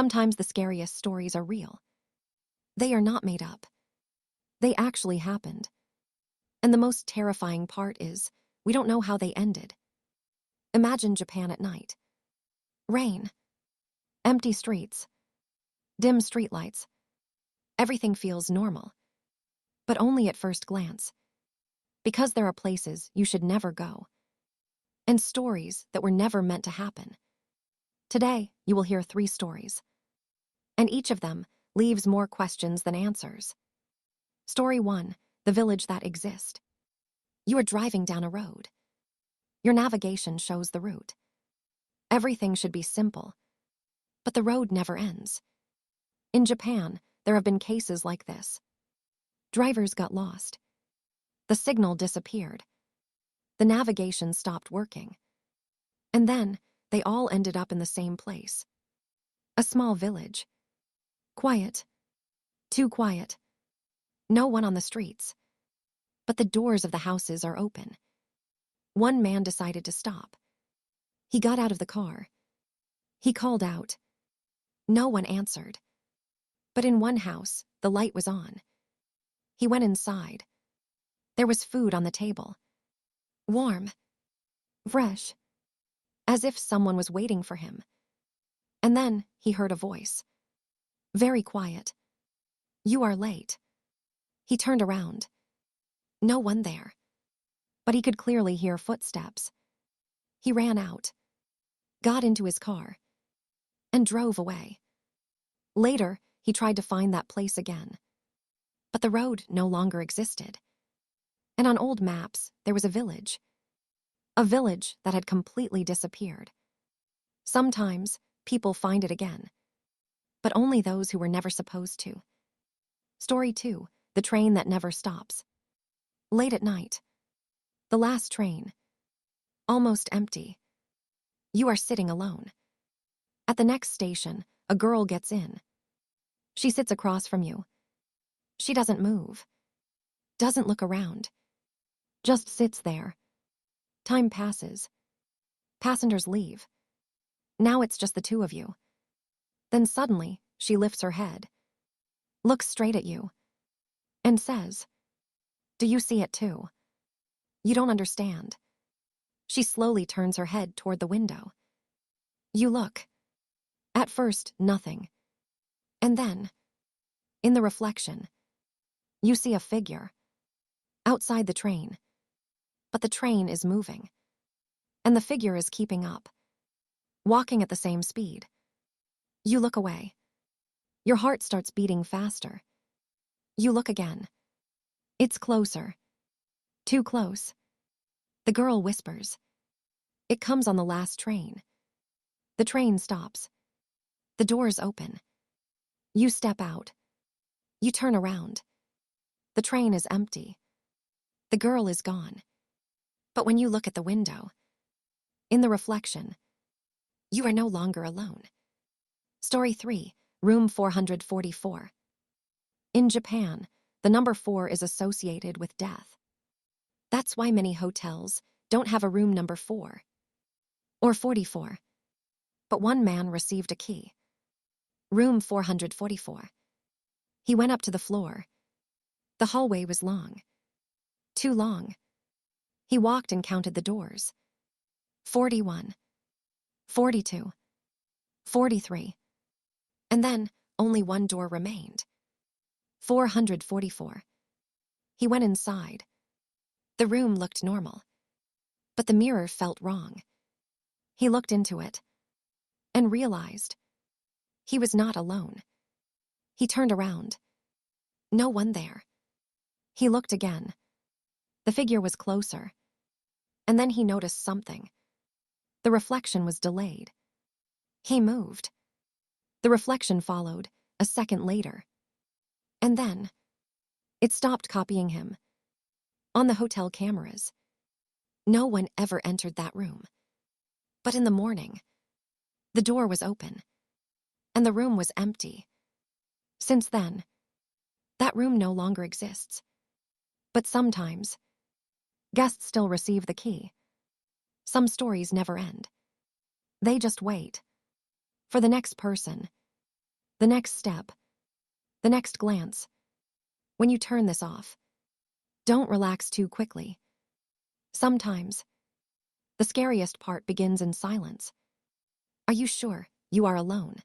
Sometimes the scariest stories are real. They are not made up. They actually happened. And the most terrifying part is, we don't know how they ended. Imagine Japan at night. Rain. Empty streets. Dim streetlights. Everything feels normal. But only at first glance. Because there are places you should never go. And stories that were never meant to happen. Today, you will hear 3 stories. And each of them leaves more questions than answers. Story 1, the village that exists. You are driving down a road. Your navigation shows the route. Everything should be simple. But the road never ends. In Japan, there have been cases like this. Drivers got lost. The signal disappeared. The navigation stopped working. And then, they all ended up in the same place. A small village. Quiet. Too quiet. No one on the streets. But the doors of the houses are open. One man decided to stop. He got out of the car. He called out. No one answered. But in one house, the light was on. He went inside. There was food on the table. Warm. Fresh. As if someone was waiting for him. And then he heard a voice. Very quiet. You are late. He turned around. No one there. But he could clearly hear footsteps. He ran out, got into his car, and drove away. Later, he tried to find that place again. But the road no longer existed. And on old maps, there was a village. A village that had completely disappeared. Sometimes, people find it again. But only those who were never supposed to. Story 2, the train that never stops. Late at night. The last train. Almost empty. You are sitting alone. At the next station, a girl gets in. She sits across from you. She doesn't move. Doesn't look around. Just sits there. Time passes. Passengers leave. Now it's just the 2 of you. Then suddenly, she lifts her head, looks straight at you, and says, "Do you see it too?" You don't understand. She slowly turns her head toward the window. You look. At first, nothing. And then, in the reflection, you see a figure. Outside the train. But the train is moving. And the figure is keeping up. Walking at the same speed. You look away. Your heart starts beating faster. You look again. It's closer. Too close. The girl whispers. It comes on the last train. The train stops. The doors open. You step out. You turn around. The train is empty. The girl is gone. But when you look at the window, in the reflection, you are no longer alone. Story 3, Room 444. In Japan, the number 4 is associated with death. That's why many hotels don't have a room number 4 or 44. But one man received a key. Room 444. He went up to the floor. The hallway was long. Too long. He walked and counted the doors. 41. 42. 43. And then only one door remained. 444. He went inside. The room looked normal. But the mirror felt wrong. He looked into it and realized he was not alone. He turned around. No one there. He looked again. The figure was closer. And then he noticed something. The reflection was delayed. He moved. The reflection followed, a second later. And then, it stopped copying him. On the hotel cameras. No one ever entered that room. But in the morning, the door was open. And the room was empty. Since then, that room no longer exists. But sometimes, guests still receive the key. Some stories never end. They just wait. For the next person The next step, the next glance. When you turn this off, don't relax too quickly. Sometimes, the scariest part begins in silence. Are you sure you are alone?